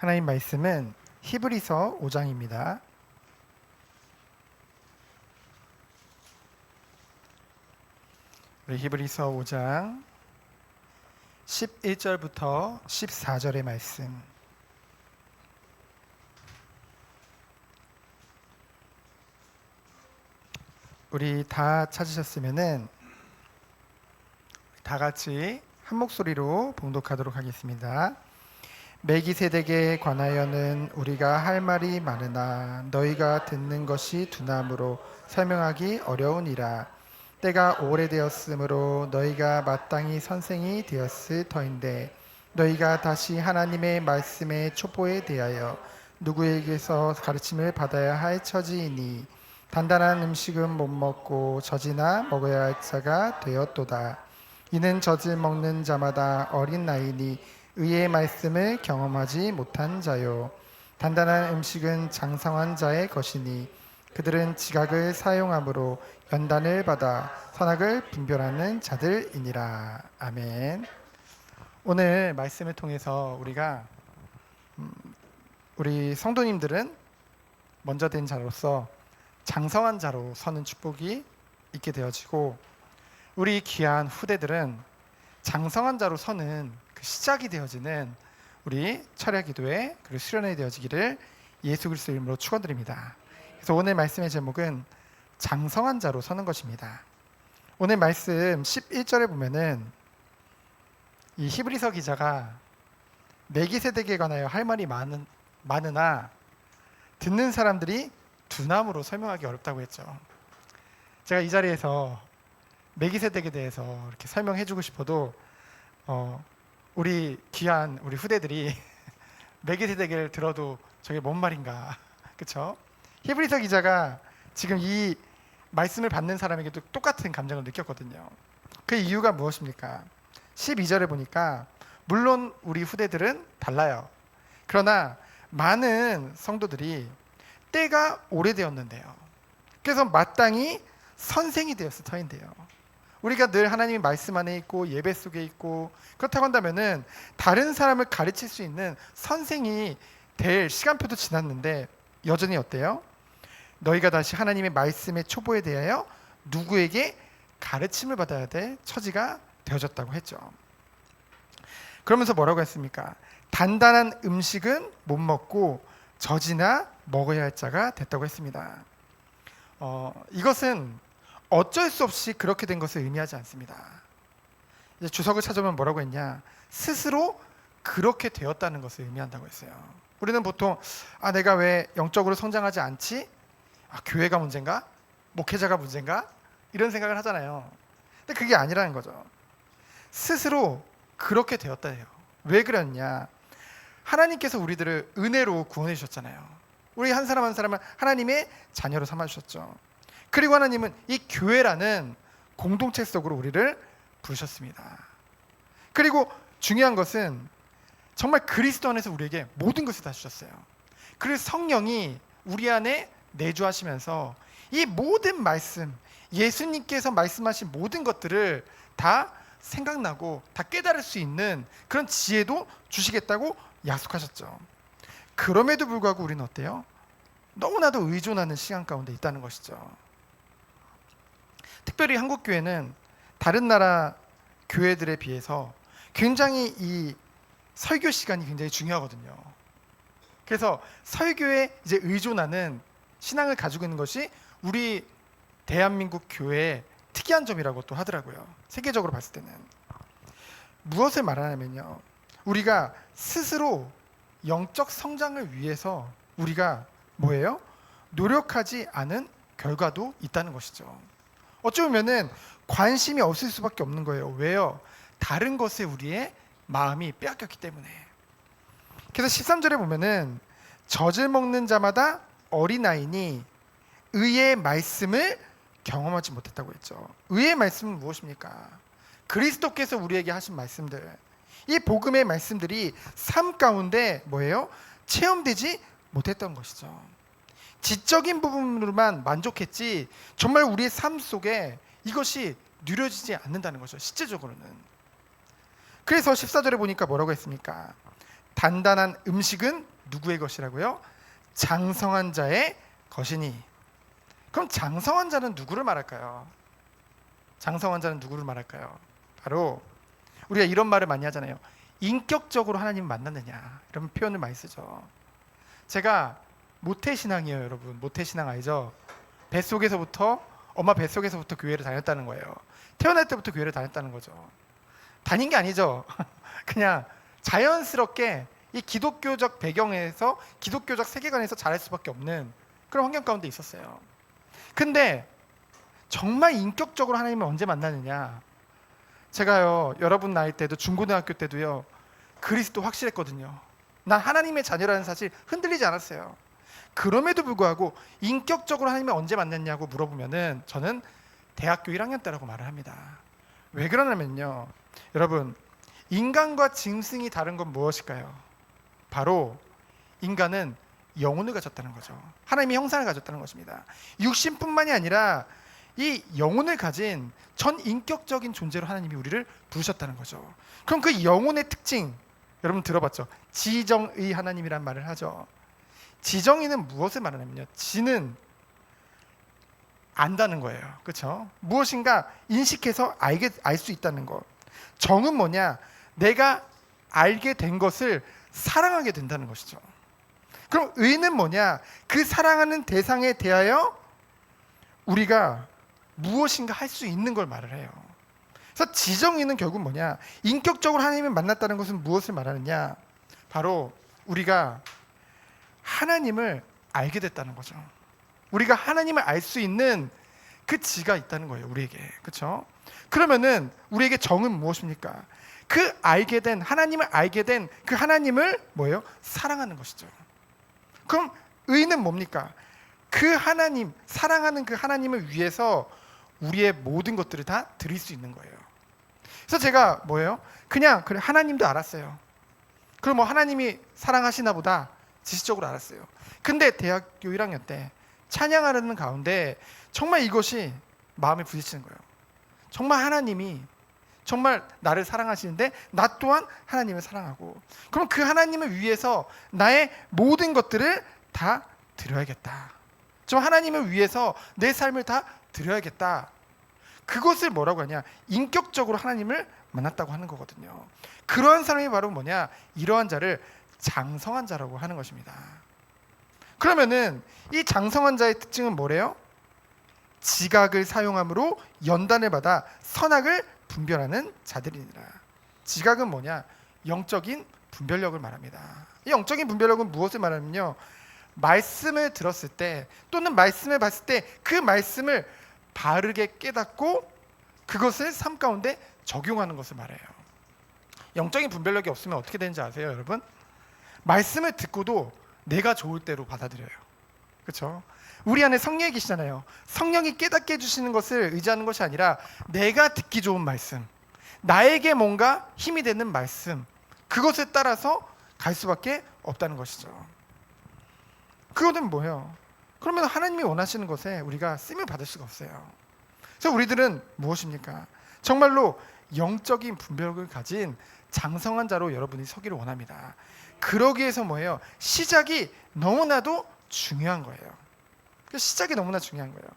하나님 말씀은 히브리서 5장입니다. 우리 히브리서 5장 11절부터 14절의 말씀. 우리 다 찾으셨으면은 다 같이 한 목소리로 봉독하도록 하겠습니다. 멜기세덱에 관하여는 우리가 할 말이 많으나 너희가 듣는 것이 두나무로 설명하기 어려우니라. 때가 오래되었으므로 너희가 마땅히 선생이 되었을 터인데 너희가 다시 하나님의 말씀의 촉보에 대하여 누구에게서 가르침을 받아야 할 처지이니 단단한 음식은 못 먹고 젖이나 먹어야 할 자가 되었도다. 이는 젖을 먹는 자마다 어린 나이니 의의 말씀을 경험하지 못한 자요. 단단한 음식은 장성한 자의 것이니 그들은 지각을 사용함으로 연단을 받아 선악을 분별하는 자들이니라. 아멘. 오늘 말씀을 통해서 우리가 우리 성도님들은 먼저 된 자로서 장성한 자로 서는 축복이 있게 되어지고, 우리 귀한 후대들은 장성한 자로 서는 그 시작이 되어지는 우리 철야 기도회 그리고 수련회 되어지기를 예수 그리스도 이름으로 축원드립니다. 그래서 오늘 말씀의 제목은 장성한 자로 서는 것입니다. 오늘 말씀 11절에 보면은 이 히브리서 기자가 멜기세덱에 관하여 할 말이 많으나 듣는 사람들이 두나무로 설명하기 어렵다고 했죠. 제가 이 자리에서 멜기세덱에 대해서 이렇게 설명해주고 싶어도 우리 귀한 우리 후대들이 멜기세덱을 들어도 저게 뭔 말인가, 그렇죠? 히브리서 기자가 지금 이 말씀을 받는 사람에게도 똑같은 감정을 느꼈거든요. 그 이유가 무엇입니까? 12절에 보니까 물론 우리 후대들은 달라요. 그러나 많은 성도들이 때가 오래되었는데요. 그래서 마땅히 선생이 되었을 터인데요. 우리가 늘 하나님의 말씀 안에 있고 예배 속에 있고 그렇다고 한다면은 다른 사람을 가르칠 수 있는 선생이 될 시간표도 지났는데 여전히 어때요? 너희가 다시 하나님의 말씀의 촉보에 대하여 누구에게 가르침을 받아야 될 처지가 되어졌다고 했죠. 그러면서 뭐라고 했습니까? 단단한 음식은 못 먹고 젖이나 먹어야 할 자가 됐다고 했습니다. 이것은 어쩔 수 없이 그렇게 된 것을 의미하지 않습니다. 이제 주석을 찾아보면 뭐라고 했냐? 스스로 그렇게 되었다는 것을 의미한다고 했어요. 우리는 보통 내가 왜 영적으로 성장하지 않지? 교회가 문제인가? 목회자가 문제인가? 이런 생각을 하잖아요. 근데 그게 아니라는 거죠. 스스로 그렇게 되었다 해요. 왜 그랬냐? 하나님께서 우리들을 은혜로 구원해 주셨잖아요. 우리 한 사람 한 사람을 하나님의 자녀로 삼아주셨죠. 그리고 하나님은 이 교회라는 공동체 속으로 우리를 부르셨습니다. 그리고 중요한 것은 정말 그리스도 안에서 우리에게 모든 것을 다 주셨어요. 그래서 성령이 우리 안에 내주하시면서 이 모든 말씀, 예수님께서 말씀하신 모든 것들을 다 생각나고 다 깨달을 수 있는 그런 지혜도 주시겠다고 약속하셨죠. 그럼에도 불구하고 우리는 어때요? 너무나도 의존하는 시간 가운데 있다는 것이죠. 특별히 한국 교회는 다른 나라 교회들에 비해서 굉장히 이 설교 시간이 굉장히 중요하거든요. 그래서 설교에 이제 의존하는 신앙을 가지고 있는 것이 우리 대한민국 교회의 특이한 점이라고 또 하더라고요. 세계적으로 봤을 때는 무엇을 말하냐면요, 우리가 스스로 영적 성장을 위해서 우리가 뭐예요? 노력하지 않은 결과도 있다는 것이죠. 어찌 보면은 관심이 없을 수밖에 없는 거예요. 왜요? 다른 것에 우리의 마음이 빼앗겼기 때문에. 그래서 13절에 보면은 젖을 먹는 자마다 어린아이니 의의 말씀을 경험하지 못했다고 했죠. 의의 말씀은 무엇입니까? 그리스도께서 우리에게 하신 말씀들, 이 복음의 말씀들이 삶 가운데 뭐예요? 체험되지 못했던 것이죠. 지적인 부분으로만 만족했지 정말 우리의 삶 속에 이것이 누려지지 않는다는 거죠. 실제적으로는. 그래서 14절에 보니까 뭐라고 했습니까? 단단한 음식은 누구의 것이라고요? 장성한 자의 것이니. 그럼 장성한 자는 누구를 말할까요? 장성한 자는 누구를 말할까요? 바로 우리가 이런 말을 많이 하잖아요. 인격적으로 하나님을 만났느냐, 이런 표현을 많이 쓰죠. 제가 모태신앙이에요, 여러분. 모태신앙 알죠? 뱃속에서부터, 엄마 뱃속에서부터 교회를 다녔다는 거예요. 태어날 때부터 교회를 다녔다는 거죠. 다닌 게 아니죠. 그냥 자연스럽게 이 기독교적 배경에서, 기독교적 세계관에서 자랄 수밖에 없는 그런 환경 가운데 있었어요. 근데 정말 인격적으로 하나님을 언제 만나느냐, 제가요, 여러분 나이 때도, 중고등학교 때도요, 그리스도 확실했거든요. 난 하나님의 자녀라는 사실 흔들리지 않았어요. 그럼에도 불구하고 인격적으로 하나님을 언제 만났냐고 물어보면은 저는 대학교 1학년 때라고 말을 합니다. 왜 그러냐면요, 여러분, 인간과 짐승이 다른 건 무엇일까요? 바로 인간은 영혼을 가졌다는 거죠. 하나님의 형상을 가졌다는 것입니다. 육신뿐만이 아니라 이 영혼을 가진 전 인격적인 존재로 하나님이 우리를 부르셨다는 거죠. 그럼 그 영혼의 특징, 여러분 들어봤죠? 지정의 하나님이란 말을 하죠. 지정의는 무엇을 말하냐면요, 지는 안다는 거예요. 그렇죠? 무엇인가 인식해서 알 수 있다는 것. 정은 뭐냐? 내가 알게 된 것을 사랑하게 된다는 것이죠. 그럼 의는 뭐냐? 그 사랑하는 대상에 대하여 우리가 무엇인가 할 수 있는 걸 말을 해요. 그래서 지정의는 결국 뭐냐? 인격적으로 하나님을 만났다는 것은 무엇을 말하느냐? 바로 우리가 하나님을 알게 됐다는 거죠. 우리가 하나님을 알 수 있는 그 지가 있다는 거예요, 우리에게. 그렇죠? 그러면은 우리에게 정은 무엇입니까? 그 알게 된, 하나님을 알게 된 그 하나님을 뭐예요? 사랑하는 것이죠. 그럼 의는 뭡니까? 그 하나님, 사랑하는 그 하나님을 위해서 우리의 모든 것들을 다 드릴 수 있는 거예요. 그래서 제가 뭐예요? 그냥 그래, 하나님도 알았어요. 그럼 뭐 하나님이 사랑하시나 보다 지식적으로 알았어요. 근데 대학교 1학년 때 찬양하는 가운데 정말 이것이 마음에 부딪히는 거예요. 정말 하나님이 정말 나를 사랑하시는데 나 또한 하나님을 사랑하고, 그럼 그 하나님을 위해서 나의 모든 것들을 다 드려야겠다. 좀 하나님을 위해서 내 삶을 다 드려야겠다. 그것을 뭐라고 하냐? 인격적으로 하나님을 만났다고 하는 거거든요. 그러한 사람이 바로 뭐냐? 이러한 자를 장성한 자라고 하는 것입니다. 그러면은 이 장성한 자의 특징은 뭐래요? 지각을 사용함으로 연단을 받아 선악을 분별하는 자들이니라. 지각은 뭐냐? 영적인 분별력을 말합니다. 이 영적인 분별력은 무엇을 말하냐면요, 말씀을 들었을 때 또는 말씀을 봤을 때 그 말씀을 바르게 깨닫고 그것을 삶 가운데 적용하는 것을 말해요. 영적인 분별력이 없으면 어떻게 되는지 아세요, 여러분? 말씀을 듣고도 내가 좋을 대로 받아들여요. 그렇죠? 우리 안에 성령이 계시잖아요. 성령이 깨닫게 해주시는 것을 의지하는 것이 아니라 내가 듣기 좋은 말씀, 나에게 뭔가 힘이 되는 말씀, 그것에 따라서 갈 수밖에 없다는 것이죠. 그거는 뭐예요? 그러면 하나님이 원하시는 것에 우리가 쓰임을 받을 수가 없어요. 그래서 우리들은 무엇입니까? 정말로 영적인 분별력을 가진 장성한 자로 여러분이 서기를 원합니다. 그러기 위해서 뭐예요? 시작이 너무나도 중요한 거예요. 시작이 너무나 중요한 거예요.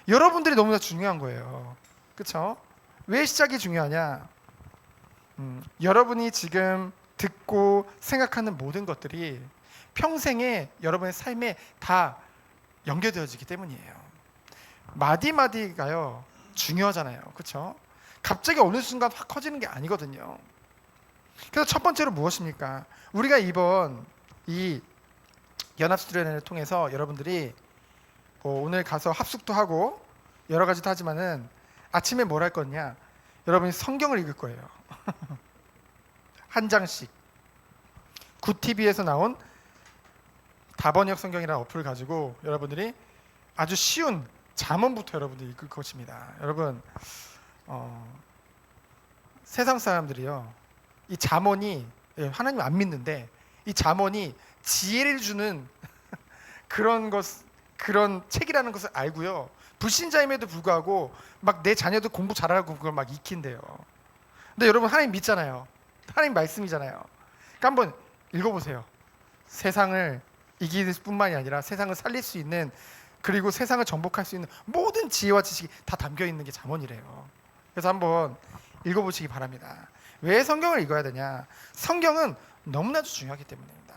여러분들이 너무나 중요한 거예요. 그렇죠? 왜 시작이 중요하냐? 여러분이 지금 듣고 생각하는 모든 것들이 평생에 여러분의 삶에 다 연결되어지기 때문이에요. 마디마디가요 중요하잖아요. 그렇죠? 갑자기 어느 순간 확 커지는 게 아니거든요. 그래서 첫 번째로 무엇입니까? 우리가 이번 이 연합수련회를 통해서 여러분들이 오늘 가서 합숙도 하고 여러 가지도 하지만은 아침에 뭘 할 거냐? 여러분이 성경을 읽을 거예요. 한 장씩. 굿TV에서 나온 다번역 성경이라는 어플을 가지고 여러분들이 아주 쉬운 잠언부터 여러분들이 읽을 것입니다. 여러분, 세상 사람들이요, 이 잠언이, 하나님 안 믿는데 이 잠언이 지혜를 주는 그런 책이라는 것을 알고요, 불신자임에도 불구하고 막 내 자녀도 공부 잘하고 그걸 막 익힌대요. 근데 여러분, 하나님 믿잖아요. 하나님 말씀이잖아요. 그러니까 한번 읽어보세요. 세상을 이길 뿐만이 아니라 세상을 살릴 수 있는, 그리고 세상을 정복할 수 있는 모든 지혜와 지식이 다 담겨 있는 게 잠언이래요. 그래서 한번 읽어보시기 바랍니다. 왜 성경을 읽어야 되냐? 성경은 너무나도 중요하기 때문입니다.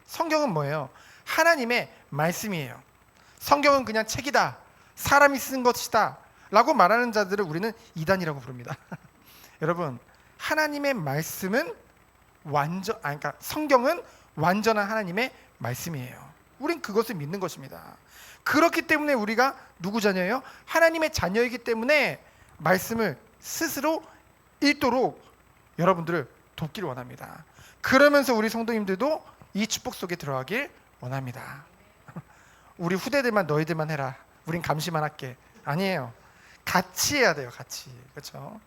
성경은 뭐예요? 하나님의 말씀이에요. 성경은 그냥 책이다, 사람이 쓴 것이다 라고 말하는 자들을 우리는 이단이라고 부릅니다. 여러분, 하나님의 말씀은 그러니까 성경은 완전한 하나님의 말씀이에요. 우린 그것을 믿는 것입니다. 그렇기 때문에 우리가 누구 자녀예요? 하나님의 자녀이기 때문에 말씀을 스스로 읽도록 여러분들을 돕기를 원합니다. 그러면서 우리 성도님들도 이 축복 속에 들어가길 원합니다. 우리 후대들만 너희들만 해라, 우린 감시만 할게, 아니에요. 같이 해야 돼요. 같이. 그렇죠?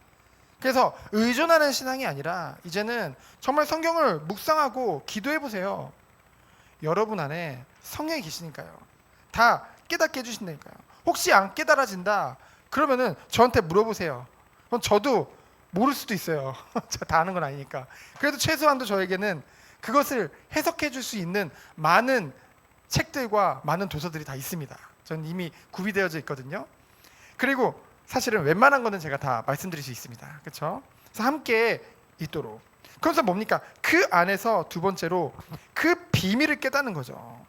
그래서 의존하는 신앙이 아니라 이제는 정말 성경을 묵상하고 기도해 보세요. 여러분 안에 성령이 계시니까요. 다 깨닫게 해주신다니까요. 혹시 안 깨달아진다 그러면은 저한테 물어보세요. 그럼 저도 모를 수도 있어요. 제가 다 아는 건 아니니까. 그래도 최소한도 저에게는 그것을 해석해 줄 수 있는 많은 책들과 많은 도서들이 다 있습니다. 저는 이미 구비되어져 있거든요. 그리고 사실은 웬만한 거는 제가 다 말씀드릴 수 있습니다. 그렇죠? 그래서 함께 있도록. 그래서 뭡니까? 그 안에서 두 번째로 그 비밀을 깨닫는 거죠.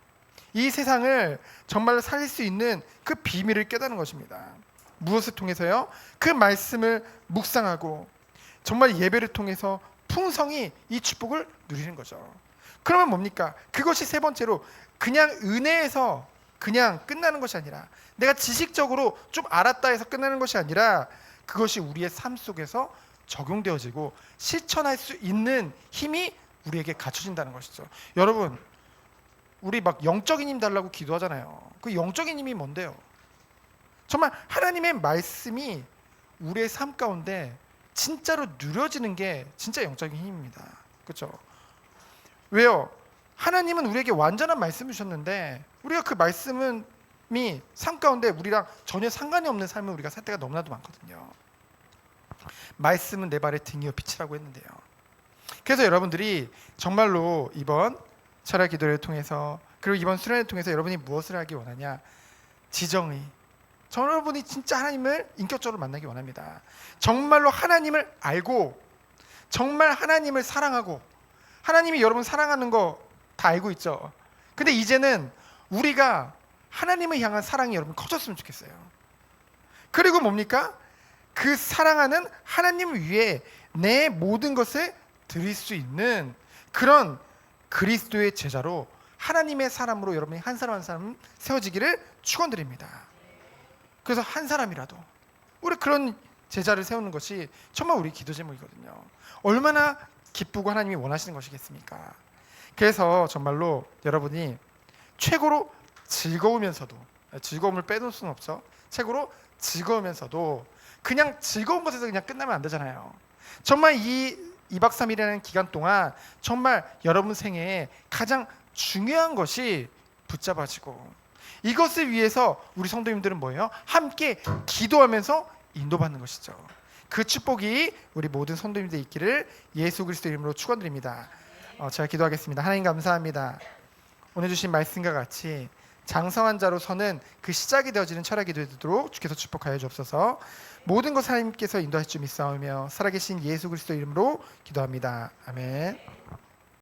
이 세상을 정말로 살릴 수 있는 그 비밀을 깨닫는 것입니다. 무엇을 통해서요? 그 말씀을 묵상하고 정말 예배를 통해서 풍성히 이 축복을 누리는 거죠. 그러면 뭡니까? 그것이 세 번째로 그냥 은혜에서 그냥 끝나는 것이 아니라, 내가 지식적으로 좀 알았다 해서 끝나는 것이 아니라, 그것이 우리의 삶 속에서 적용되어지고 실천할 수 있는 힘이 우리에게 갖춰진다는 것이죠. 여러분, 우리 막 영적인 힘 달라고 기도하잖아요. 그 영적인 힘이 뭔데요? 정말 하나님의 말씀이 우리의 삶 가운데 진짜로 누려지는 게 진짜 영적인 힘입니다. 그렇죠? 왜요? 하나님은 우리에게 완전한 말씀을 주셨는데 우리가 그 말씀이 삶 가운데 우리랑 전혀 상관이 없는 삶을 우리가 살 때가 너무나도 많거든요. 말씀은 내 발의 등이요 빛이라고 했는데요. 그래서 여러분들이 정말로 이번 철야 기도를 통해서, 그리고 이번 수련을 통해서 여러분이 무엇을 하기 원하냐? 지정의, 여러분이 진짜 하나님을 인격적으로 만나기 원합니다. 정말로 하나님을 알고 정말 하나님을 사랑하고, 하나님이 여러분 사랑하는 거 다 알고 있죠. 근데 이제는 우리가 하나님을 향한 사랑이 여러분 커졌으면 좋겠어요. 그리고 뭡니까? 그 사랑하는 하나님 위에 내 모든 것을 드릴 수 있는 그런 그리스도의 제자로, 하나님의 사람으로 여러분이 한 사람 한 사람 세워지기를 축원드립니다. 그래서 한 사람이라도 우리 그런 제자를 세우는 것이 정말 우리 기도 제목이거든요. 얼마나 기쁘고 하나님이 원하시는 것이겠습니까? 그래서 정말로 여러분이 최고로 즐거우면서도, 즐거움을 빼놓을 수는 없죠. 최고로 즐거우면서도 그냥 즐거운 것에서 그냥 끝나면 안 되잖아요. 정말 이 2박 3일이라는 기간 동안 정말 여러분 생애에 가장 중요한 것이 붙잡아지고, 이것을 위해서 우리 성도님들은 뭐예요? 함께 기도하면서 인도받는 것이죠. 그 축복이 우리 모든 성도님들 있기를 예수 그리스도 이름으로 축원드립니다. 제가 기도하겠습니다. 하나님 감사합니다. 오늘 주신 말씀과 같이 장성한 자로 서는 그 시작이 되어지는 철학이 되도록 주께서 축복하여 주옵소서. 모든 것 하나님께서 인도하실 줄 믿사오며 살아계신 예수 그리스도 이름으로 기도합니다. 아멘.